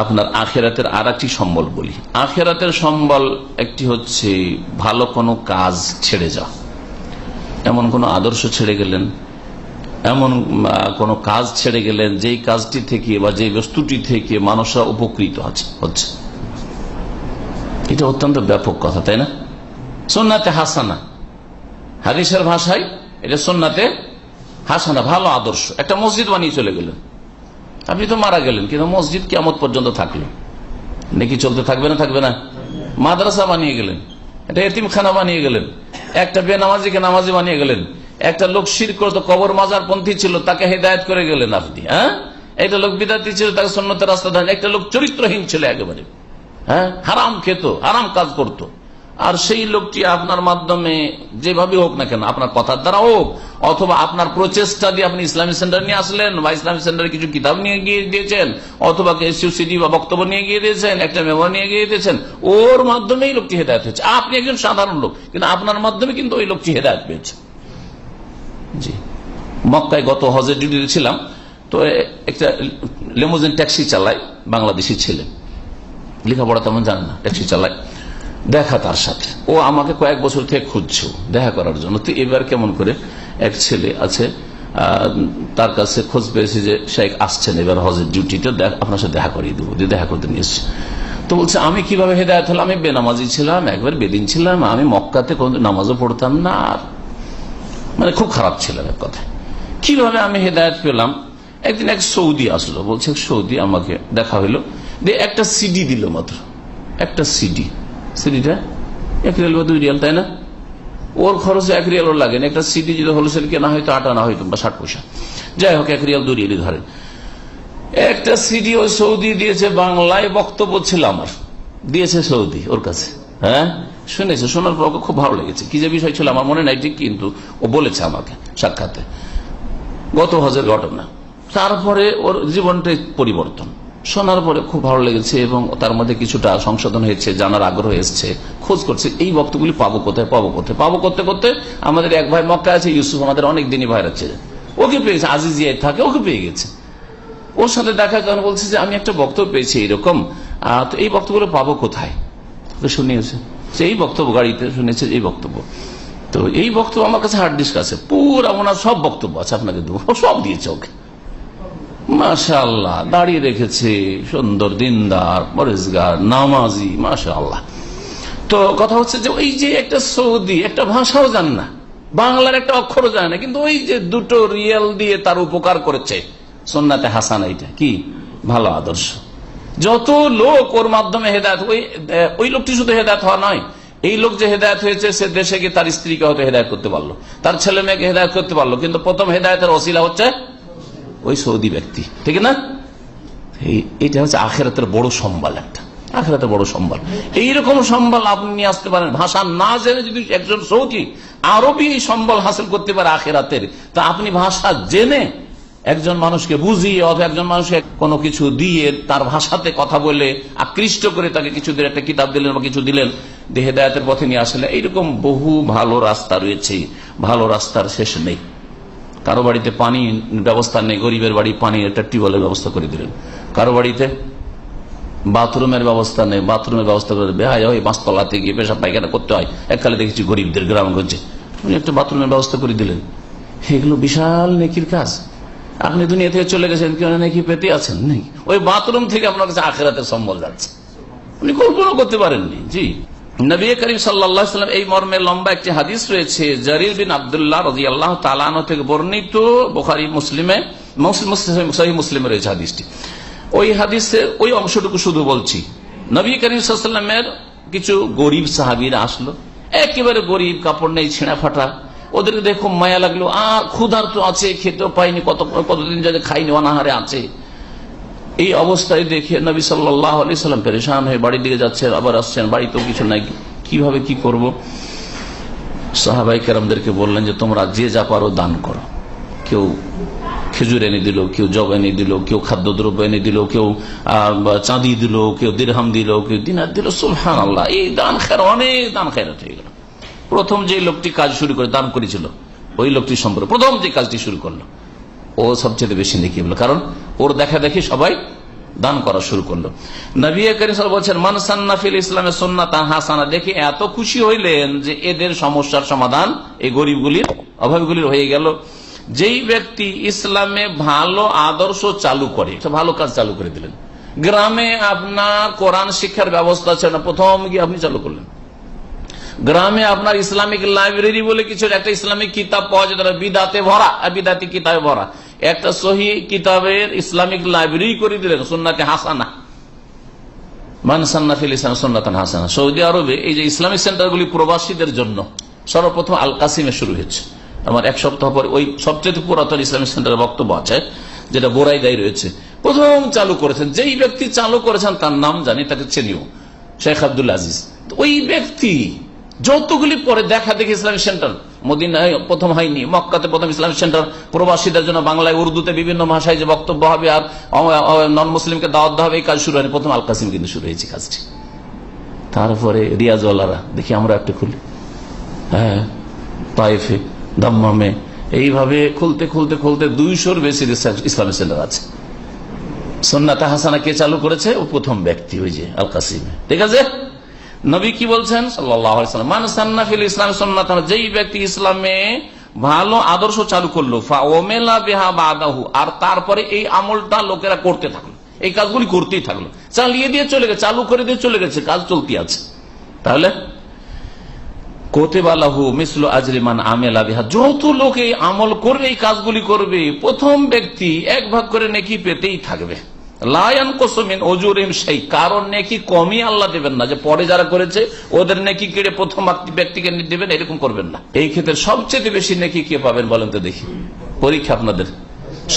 আপনার আখেরাতের আর একটি সম্বল বলি। আখেরাতের সম্বল একটি হচ্ছে ভালো কোনো কাজ ছেড়ে যাওয়া। এমন কোনো আদর্শ ছেড়ে গেলেন, এমন কোনো কাজ ছেড়ে গেলেন যেই কাজটি থেকে বা যে বস্তুটি থেকে মানুষরা উপকৃত হচ্ছে। এটা অত্যন্ত ব্যাপক কথা, তাই না? সুন্নাতে হাসানা, হাদিসের ভাষায় এটা সুন্নাতে হাসানা, ভালো আদর্শ। একটা মসজিদ বানিয়ে চলে গেলেন, আপনি তো মারা গেলেন, কিন্তু মসজিদ কিয়ামত পর্যন্ত থাকলো, নাকি চলতে থাকবে না? থাকবে না। মাদ্রাসা বানিয়ে গেলেন, একটা এতিমখানা বানিয়ে গেলেন, একটা বেনামাজিকে নামাজি বানিয়ে গেলেন, একটা লোক শিরক করতো, কবর মাজার পন্থী ছিল, তাকে হেদায়েত করে গেলেন আপনি। একটা লোক বিদাতি ছিল, তাকে সুন্নতের রাস্তা দেন। একটা লোক চরিত্রহীন ছিল একেবারে, হারাম খেত, হারাম কাজ করত, আর সেই লোকটি আপনার মাধ্যমে যেভাবে হোক না কেন, আপনার কথার দ্বারা হোক অথবা আপনার প্রচেষ্টা দিয়ে আপনি ইসলামিক সেন্টার নিয়ে আসলেন বা ইসলামিক সেন্টারে কিছু কিতাব নিয়ে গিয়ে দিয়েছেন অথবা সিডি বা বক্তব্য নিয়ে গিয়ে দিয়েছেন, একটা মেমো নিয়ে গিয়ে দিয়েছেন, ওর মাধ্যমেই লোকটি হেদায়েত হয়েছে। আপনি একজন সাধারণ লোক, কিন্তু আপনার মাধ্যমে কিন্তু ওই লোকটি হেদায়েত পেয়েছে। জি, মক্কায় গত হজের ডিউটিতে ছিলাম, তো একটা লিমুজিন ট্যাক্সি চালায়, বাংলাদেশি ছেলে, লেখাপড়া তেমন জানে না, ট্যাক্সি চালায়। দেখা তার সাথে, ও আমাকে কয়েক বছর থেকে খুঁজছে দেখা করার জন্য। তো এবার কেমন করে এক ছেলে আছে, তার কাছে খোঁজ পেয়েছে যে শেখ আসছেন এবার হজের ডিউটিতে, আপনার সাথে দেখা করিয়ে দেবো, দেখা করতে নিয়ে এসছে। তো বলছে আমি কিভাবে হেদায়েত হলাম, আমি বেনামাজি ছিলাম, একবার বেদিন ছিলাম, আমি মক্কাতে কোন নামাজও পড়তাম না, আর মানে খুব খারাপ ছিলাম এক কথা। কিভাবে আমি হেদায়েত পেলাম? একদিন এক সৌদি আসলো, বলছে সৌদি আমাকে দেখা হইলো, দিয়ে একটা সিডি দিল, মাত্র একটা সিডি। সিডিটা 1 রিয়াল বা 2 রিয়াল, তাই না? ওর খরচ 1 রিয়ালও লাগে না। একটা সিডি যদি হোলসেল কেনা হয়তো 8 আনা হইতো বা 60 পয়সা, যাই হোক 1 রিয়াল 2 রিয়ালই ধরেন। একটা সিডি ওই সৌদি দিয়েছে, বাংলায় বক্তব্য ছিল আমার, দিয়েছে সৌদি ওর কাছে। শুনেছে, শোনার পর খুব ভালো লেগেছে। কি যে বিষয় ছিল আমার মনে নাই ঠিক, কিন্তু ও বলেছে আমাকে সাক্ষাতে, গত হজের ঘটনা। তারপরে ওর জীবনটাই পরিবর্তন শোনার পরে খুব ভালো লেগেছে এবং তার মধ্যে কিছুটা সংশোধন হয়েছে, জানার আগ্রহ এসছে, খোঁজ করছে এই বক্তব্যগুলি পাবো কোথায় পাবো করতে করতে আমাদের এক ভাই মক্কা আছে, ইউসুফ, আমাদের অনেক দিনই ভাই আছে, ওকে পেয়েছে, আজিজিয়ায় থাকে, ওকে পেয়ে গেছে। ওর সাথে দেখা কারণ বলছে যে আমি একটা বক্তব্য পেয়েছি এরকম, তো এই বক্তব্যগুলো পাবো কোথায়? শুনিয়েছে এই বক্তব্য, গাড়িতে শুনেছে এই বক্তব্য। তো এই বক্তব্য আমার কাছে হার্ড ডিস্ক আছে, পুরা ওনার সব বক্তব্য আছে, আপনাকে দেবো। সব দিয়েছে ওকে, মাশাআল্লাহ, দাঁড়িয়ে রেখেছে, সুন্দর, দিনদার, পরেজগার, নামাজি, মাশাআল্লাহ। তো কথা হচ্ছে যে ওই যে একটা সৌদি একটা ভাষাও জানে না, বাংলার একটা অক্ষরও জানে না, কিন্তু ওই যে 2 রিয়াল দিয়ে তার উপকার করেছে, সুন্নাতে হাসানা, এটা কি ভালো আদর্শ। যত লোক ওর মাধ্যমে হেদায়েত, ওই লোকটি শুধু হেদায়েত হওয়া নয়, এই লোক যে হেদায়েত হয়েছে সে দেশে গিয়ে তার স্ত্রীকে হয়তো হেদায়েত করতে পারলো, তার ছেলে মেয়েকে হেদায়েত করতে পারলো, কিন্তু প্রথম হেদায়েতের ওসিলা হচ্ছে ওই সৌদি ব্যক্তি, ঠিক না? এটা হচ্ছে আখিরাতের বড় সম্বল, একটা আখিরাতের বড় সম্বল। এইরকম সম্বল আপনি নিয়ে আসতে পারেন। ভাষা না জেনে যদি একজন সৌদি আরবি এই সম্বল হাসিল করতে পারে আখিরাতের, তা আপনি ভাষা জেনে একজন মানুষকে বুঝিয়ে অথবা একজন মানুষকে কোনো কিছু দিয়ে তার ভাষাতে কথা বলে আকৃষ্ট করে তাকে কিছু দিন একটা কিতাব দিলেন বা কিছু দিলেন, যে হেদায়েতের পথে নিয়ে আসলে, এইরকম বহু ভালো রাস্তা রয়েছে, ভালো রাস্তার শেষ নেই। কারো বাড়িতে পানি ব্যবস্থা নেই, গরিবের বাড়ি পানি একটা টিউবওয়েলের ব্যবস্থা করে দিলেন। কারো বাড়িতে বাথরুমের ব্যবস্থা নেই, বাথরুমের ব্যবস্থা করে বেহায় হয়, 5 তলাতে গিয়ে পেশাব পায়খানা করতে হয়। এককালে দেখেছি গরিবদের গ্রামগঞ্জে, উনি একটা বাথরুমের ব্যবস্থা করে দিলেন। এগুলো বিশাল নেকির কাজ। আপনি দুনিয়া থেকে চলে গেছেন, কেউ নাকি পেতে আছেন, নাকি ওই বাথরুম থেকে আপনার কাছে আখিরাতের সম্বল যাচ্ছে, উনি কল্পনা করতে পারেননি। জি, নবী করিম সাল্লাল্লাহু আলাইহি ওয়াসাল্লাম এই মর্মে লম্বা একটি হাদিস রয়েছে, জারির বিন আব্দুল্লাহ রাদিয়াল্লাহু তাআলা আনহু থেকে বর্ণিত, বুখারী মুসলিমে, সহিহ মুসলিমে রয়েছে হাদিসটি। ওই হাদিসে ওই অংশটুকু শুধু বলছি। নবী করিম সাল্লাল্লাহু আলাইহি ওয়াসাল্লামের কিছু গরিব সাহাবীরা আসলো, একেবারে গরিব, কাপড় নেই, ছেঁড়া ফাটা, ওদেরকে দেখে খুব মায়া লাগলো, আর ক্ষুধার্ত আছে, খেতেও পাইনি, কতদিন যাতে খাইনি, অনাহারে আছে। এই অবস্থায় দেখে নবী সাল্লাল্লাহু আলাইহি সাল্লাম পেরেশান হয়ে বাড়ির দিকে যাচ্ছেন, আবার আসছেন, বাড়িতেও কিছু নাই, কিভাবে কি করব? সাহাবায়ে কেরামদেরকে বললেন যে তোমরা যে যা পারো দান করো। কেউ খেজুর এনে দিল, কেউ জব এনে দিল, কেউ খাদ্যদ্রব্য এনে দিল, কেউ চাঁদি দিল, কেউ দিরহাম দিল, কেউ দিনার দিল। সুবহানাল্লাহ, এই দান খের, অনেক দান খেরাত হয়ে গেল। প্রথম যে লোকটি কাজ শুরু করে দান করেছিল, ওই লোকটি সম্পর্কে প্রথম যে কাজটি শুরু করলো, ও সবচেয়ে বেশি নেকি হলো, কারণ ওর দেখা দেখি সবাই দান করা শুরু করলো। নবী করিম সাল্লাল্লাহু আলাইহি ওয়াসাল্লাম বলছেন, মান সান্না ফিল ইসলামে সুন্নাতান হাসানা। দেখে এত খুশি হইলেন যে এদের সমস্যার সমাধান এই গরিবগুলির, অভাবীগুলির হয়ে গেল। যেই ব্যক্তি ইসলামে ভালো আদর্শ চালু করে, একটা ভালো কাজ চালু করে দিলেন। গ্রামে আপনার কোরআন শিক্ষার ব্যবস্থা ছিল না, প্রথম গিয়ে আপনি চালু করলেন। গ্রামে আপনার ইসলামিক লাইব্রেরি বলে কিছু একটা ইসলামিক কিতাব পাওয়া যেত না, বিদাতে ভরা, বিদাতি কিতাবে ভরা, একটা সহি কিতাবের ইসলামিক লাইব্রেরি করে দিলেন, সুন্নাতে হাসানা। মান সান্না ফিল ইসলাম সুন্নাতান হাসানা। সৌদি আরবে এই যে ইসলামিক সেন্টারগুলি প্রবাসীদের জন্য সর্বপ্রথম আল কাসিমে শুরু হয়েছে। আমার এক সপ্তাহ পরে ওই সবচেয়ে পুরাতন ইসলামিক সেন্টারের বক্তব্য আছে, যেটা বোরাইদাই রয়েছে, প্রথম চালু করেছেন। যেই ব্যক্তি চালু করেছেন তার নাম জানি, তাকে চিনিও, শেখ আব্দুল আজিজ। ওই ব্যক্তি যতগুলি পরে দেখা দেখি ইসলামিক সেন্টার, মদিনায় প্রথম হয়নি, মক্কাতে প্রথম ইসলামিক সেন্টার, প্রবাসীদের জন্য বাংলায় উর্দুতে বিভিন্ন ভাষায় যে বক্তব্য হবে আর নন মুসলিমকে দাওয়াত দেওয়া হবে, এই কাজ শুরু হয়নি, প্রথম আল কাসিম কিন্তু শুরু হয়েছে কাজটি। তারপরে রিয়াজওয়ালারা দেখি আমরা একটা খুলি, হ্যাঁ, তাইফে, দাম্মামে, এইভাবে খুলতে খুলতে খুলতে 200-র বেশি ইসলামিক সেন্টার আছে। সুন্নাতে হাসানা কে চালু করেছে? ও প্রথম ব্যক্তি, ওই যে আল কাসিমে। ঠিক আছে, নবী কি বলছেন সাল্লাল্লাহু আলাইহি ওয়াসাল্লাম, মান সান্না ফিল ইসলাম সুন্নাতান, যেই ব্যক্তি ইসলামে ভালো আদর্শ চালু করলো, ফাওমেলা বিহা বাদাহু, আর তারপরে এই আমলটা লোকেরা করতে থাকলো, এই কাজগুলি করতেই থাকলো, চালিয়ে দিয়ে চলে গেছে, চালু করে দিয়ে চলে গেছে, কাজ চলতি আছে, তাহলে কোতেবালাহু মিসলু আজরি মান আমেলা বিহা, যত লোক এই আমল করবে, এই কাজগুলি করবে, প্রথম ব্যক্তি 1 ভাগ করে নেকি পেতেই থাকবে। লায়ান কোসমিন ওজুরিম, সেই কারণ নেকি কমই আল্লাহ দেবেন না, যে পরে যারা করেছে ওদের নেকি কেড়ে প্রথম ব্যক্তিকে দেবেন, এরকম করবেন না। এই ক্ষেত্রে সবচেয়ে বেশি নেকি কে পাবেন বলেন তো দেখি, পরীক্ষা আপনাদের।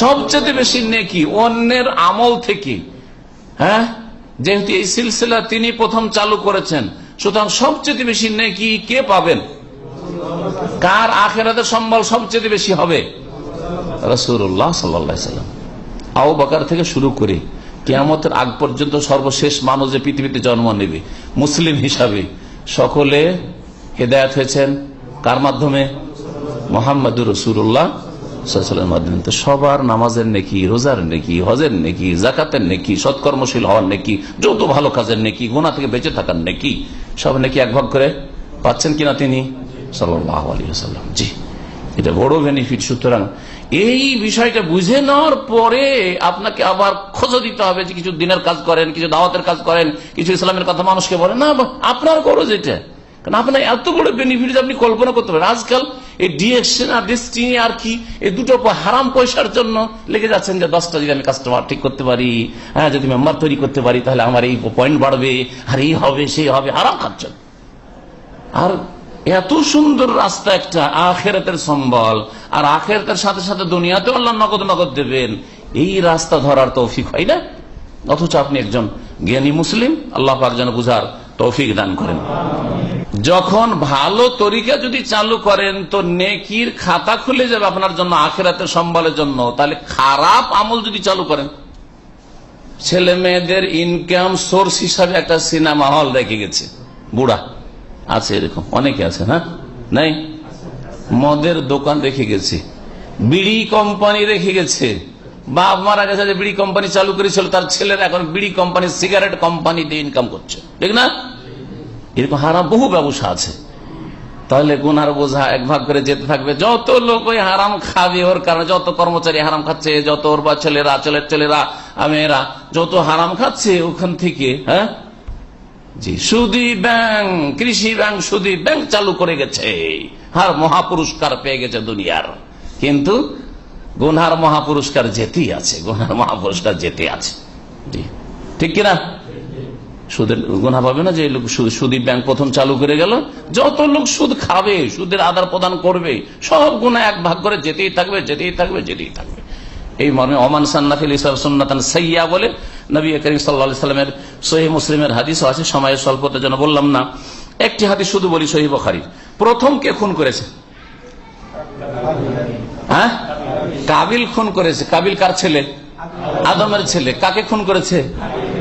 সবচেয়ে বেশি নেকি অন্যের আমল থেকে, হ্যাঁ, যেহেতু এই সিলসিলা তিনি প্রথম চালু করেছেন, সুতরাং সবচেয়ে বেশি নেকি কে পাবেন? কার আখিরাতের সম্বল সবচেয়ে বেশি হবে? রাসূলুল্লাহ সাল্লাল্লাহু আলাইহি ওয়াসাল্লাম। আবু বকর থেকে শুরু করে কিয়ামতের আগ পর্যন্ত সর্বশেষ মানুষ যে পৃথিবীতে জন্ম নেবে মুসলিম হিসাবে, সকলে হেদায়েত হয়েছেন কার মাধ্যমে? মুহাম্মদুর রাসূলুল্লাহ সাল্লাল্লাহু আলাইহি ওয়াসাল্লামের মাধ্যমে। তো সবার নামাজের নেকি, রোজার নেকি, হজের নেকি, যাকাতের নেকি, সৎকর্মশীল হওয়ার নেকি, যত ভালো কাজের নেকি, গুনাহ থেকে বেঁচে থাকার নেকি, সব নেকি 1 ভাগ করে পাচ্ছেন কিনা তিনি সাল্লাল্লাহু আলাইহি ওয়াসাল্লাম। জি, এটা বড় বেনিফিট। সুতরাং এই বিষয়টা বুঝে নেওয়ার পরে আপনাকে আবার খোঁজ দিতে হবে যে কিছু দিনের কাজ করেন, কিছু দাওয়াতের কাজ করেন, কিছু ইসলামের কথা মানুষকে বলেন না, আপনার খরচ এটা, কারণ আপনার এত বড় বেনিফিট আপনি কল্পনা করতে পারেন। আজকাল এই ডিএকশন আর ডেস্টিনি আর কি, এই দুটো হারাম পয়সার জন্য লেগে যাচ্ছেন, যে 10টা যদি আমি কাস্টমার ঠিক করতে পারি, হ্যাঁ, যদি মেম্বার তৈরি করতে পারি, তাহলে আমার এই পয়েন্ট বাড়বে, আর এই হবে সেই হবে, হারাম খাচ্ছেন। আর এত সুন্দর রাস্তা একটা আখিরাতের সম্বল, আর আখিরাতের সাথে সাথে দুনিয়াতেও আল্লাহ নগদ নগদ দেবেন, এই রাস্তা ধরার তৌফিক হয় না। অথচ আপনি একজন জ্ঞানী মুসলিম, আল্লাহ পাক যেন বুঝার তৌফিক দান করেন। যখন ভালো তরিকা যদি চালু করেন তো নেকির খাতা খুলে যাবে আপনার জন্য, আখিরাতের সম্বলের জন্য। তাহলে খারাপ আমল যদি চালু করেন, ছেলে মেয়েদের ইনকাম সোর্স হিসাবে একটা সিনেমা হল রেখে গেছে, বুড়া আছে, এরকম অনেকে আছে, হ্যাঁ, নাই, মদের দোকান রেখে গেছে, বিড়ি কোম্পানি রেখে গেছে, বাপ মারা গেছে যে বিড়ি কোম্পানি চালু করেছিল, তার ছেলেরা এখন বিড়ি কোম্পানি, সিগারেট কোম্পানি দিয়ে ইনকাম করছে, ঠিক না? এরকম হারাম বহু ব্যবসা আছে। তাহলে গুনার বোঝা 1 ভাগ করে যেতে থাকবে। যত লোক ওই হারাম খাবে, ওর কারণে যত কর্মচারী হারাম খাচ্ছে, যত ওর বা ছেলেরা, ছেলেরা মেয়েরা যত হারাম খাচ্ছে ওখান থেকে, হ্যাঁ, জি, সুদী ব্যাংক, কৃষি ব্যাংক, সুদী ব্যাংক চালু করে গেছে, আর মহাপুরস্কার পেয়ে গেছে দুনিয়ার। কিন্তু গুনহার মহাপুরস্কার যেতেই আছে, গুনহার মহাপুরস্কার যেতে আছে, জি, ঠিক কিনা? সুদের গুনাহ পাবে না যে লোক সুদী ব্যাংক প্রথম চালু করে গেল। যত লোক সুদ খাবে, সুদের আদান প্রদান করবে, সব গুনাহ 1 ভাগ করে যেতেই থাকবে, যেতেই থাকবে, যেতেই থাকবে। এই মর্মে ওমান সান্না ফিল ইসলাম সুন্নাতান সাইয়্যা বলে নবী করিম সাল্লাল্লাহু আলাইহি ওয়াসাল্লামের সহিহ মুসলিমের হাদিসও আছে। সময়ের স্বল্পতার জন্য বললাম না, একটি হাদিস শুধু বলি, সহিহ বুখারীর। প্রথম কে খুন করেছে? হ্যাঁ, কাবিল খুন করেছে। কাবিল কার ছেলে? আদমের ছেলে। কাকে খুন করেছে?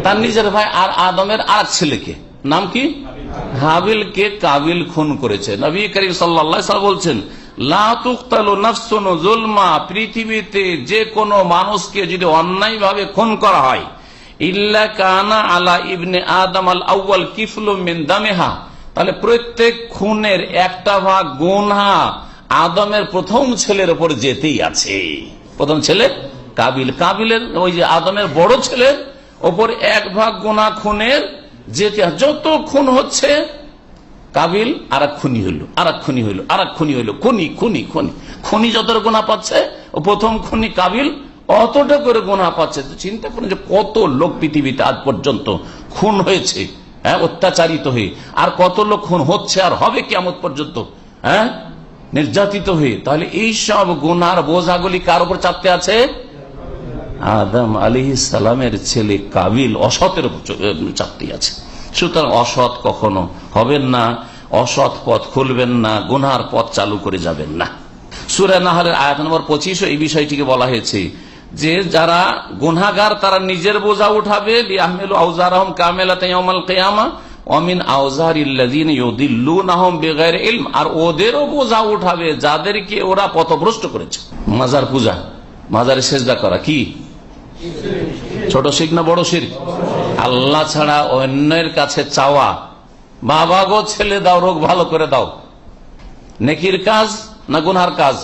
তার নিজের ভাই আর আদমের আর ছেলেকে, নাম কি? হাবিলকে কাবিল খুন করেছে। নবী করিম সাল্লাল্লাহু আলাইহি ওয়াসাল্লাম বলছেন, লা তুকতালু নাফসুন যুলমা, পৃথিবীতে যে কোনো মানুষকে যদি অন্যায়ভাবে খুন করা হয়, ইল্লা কানা আলা ইবনে আদম আল আউয়াল কিফলুম মিন দামিহা, তাহলে প্রত্যেক খুনের একটা ভাগ গুনাহ আদমের প্রথম ছেলের উপর যেতেই আছে। প্রথম ছেলে কাবিলের ওই যে আদমের বড় ছেলের ওপর এক ভাগ গুনাহ খুনের যেতে, যত খুন হচ্ছে কাবিল আর এক খুনি হইল, আর এক খুনি হইল, আর এক খুনি হইল, খুনি খুনি খুনি খুনি যত গুনাহ পাচ্ছে, ও প্রথম খুনি কাবিল অতটা করে গুনাহ পাচ্ছে। তো চিন্তা করুন যে কত লোক পৃথিবীতে আজ পর্যন্ত খুন হয়েছে, হ্যাঁ, অত্যাচারিত হয়ে, আর কত লোক খুন হচ্ছে আর হবে কিয়ামত পর্যন্ত, হ্যাঁ, নির্যাতিত হয়ে। তাহলে এই সব গুনার বোঝাগুলি কার উপর চাপতে আছে? আদম আলাইহিস সালামের ছেলে কাবিল অসতের চাপতে আছে। সুতরাং অসৎ কখনো হবেন না, অসৎ পথ খুলবেন না, গুনার পথ চালু করে যাবেন না। সূরা নাহলের আয়াত নম্বর 25 এই বিষয়টিকে বলা হয়েছে যে যারা গুনাহগার তারা নিজের বোঝা উঠাবে, লিয়াহমিলু আওজারহুম কামিলাতান ইয়াউমাল কিয়ামা ওয়া মিন আওজারিল্লাযিনা ইউদিল্লুনাহুম বিগাইরি ইলম, আর ওদেরও বোঝা উঠাবে যাদেরকে ওরা পথভ্রষ্ট করেছে। মাজার পূজা, মাজারে সেজদা করা কি ছোট শিরক না বড় শিরক? আল্লাহ ছাড়া অন্যের কাছে চাওয়া, বাবা গো ছেলে দাও, রোগ ভালো করে দাও, নেকির কাজ না গুনার কাজ?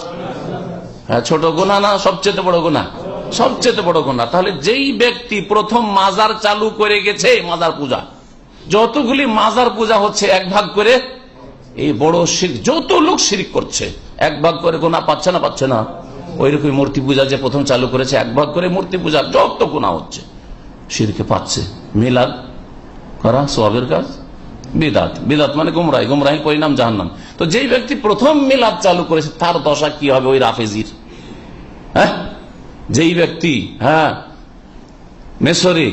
হ্যাঁ, ছোট গুনাহ না সবচেয়ে বড় গুনাহ? সবচেয়ে বড় গুনাহ। তাহলে যেই ব্যক্তি প্রথম মাজার চালু করে গেছে, মাজার পূজা, যতগুলি মাজার পূজা হচ্ছে এক ভাগ করে এই বড় শিরক, যত লোক শিরক করছে এক ভাগ করে গুনাহ পাচ্ছে না? পাচ্ছে না? ওই রকম মূর্তি পূজা যে প্রথম চালু করেছে এক ভাগ করে মূর্তি পূজা, যত গুনাহ হচ্ছে শিরকে পাচ্ছে। মিলাদ করা সওয়াবের কাজ, বিদাত, বিদাত মানে গুমরাহি, গুমরাহির পরিণাম জাহান্নাম। তো যেই ব্যক্তি প্রথম মিলাদ চালু করেছে তার দশা কি হবে ওই রাফেজির? হ্যাঁ, যেই ব্যক্তি হ্যাঁ মিশরে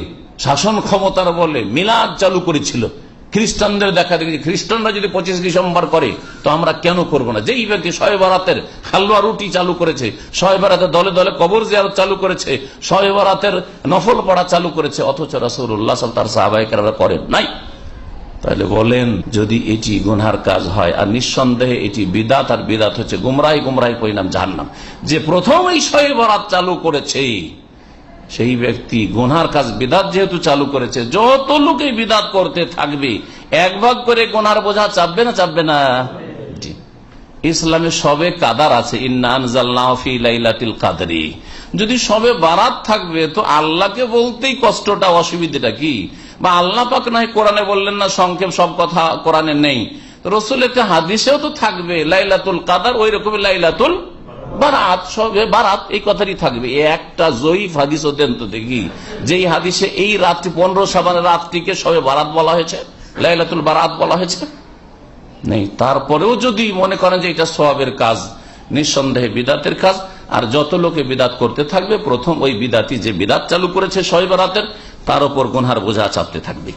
শাসন ক্ষমতার বলে মিলাদ চালু করেছিল, খ্রিস্টানদের দেখা দেখি খ্রিস্টানরা যদি 25 ডিসেম্বর করে তো আমরা কেন করব না? যেই ব্যক্তি শবে বরাতের হালুয়া রুটি চালু করেছে, শবে বরাতের দলে দলে কবর জিয়ারত চালু করেছে, শবে বরাতের নফল পড়া চালু করেছে, অথচ রাসূলুল্লাহ সাল্লাল্লাহু তার সাহাবায়ে কেরামরা করেন নাই। তাহলে বলেন, যদি এটি গুনার কাজ হয়, আর নিঃসন্দেহে এটি বিদাত, আর বিদাত হচ্ছে গুমরাহি, গুমরাহি পরিণাম জাহান্নাম। যে প্রথম এই শবে বরাত চালু করেছে সেই ব্যক্তি গুনার কাজ বিদাত যেহেতু চালু করেছে, যত লোকে বিদাত করতে থাকবে এক ভাগ করে গুনার বোঝা চাপবে না? চাপবে না? ইসলামে সবে কাদার আছে, ইন্না আনজালনাহু ফি লাইলাতিল কদরি। যদি সবে বারাত থাকবে তো আল্লাহকে বলতেই কষ্টটা, অসুবিধাটা কি? বা আল্লাহ পাক নাই কোরআনে বললেন না সংক্ষেপ সব কথা কোরআনে নেই, রাসূলের হাদিসেও তো থাকবে লাইলাতুল কদর, ওই রকম লাইলাতুল বারাত, সবে বারাত এই কথাই থাকবে। একটা জয়ীফ হাদিস দেন তো দেখি, যেই হাদিসে এই রাত্রি 15 শাবানের রাতটিকে সবে বারাত বলা হয়েছে, লাইলাতুল বারাত বলা হয়েছে নেই। তারপরেও যদি মনে করেন যে এটা সওয়াবের কাজ, নিঃসন্দেহে বিদাতের কাজ। আর যত লোকে বিদাত করতে থাকবে, প্রথম ওই বিদাতি যে বিদাত চালু করেছে শবে বারাতের, তার উপর গুনহার বোঝা চাপতে থাকবে।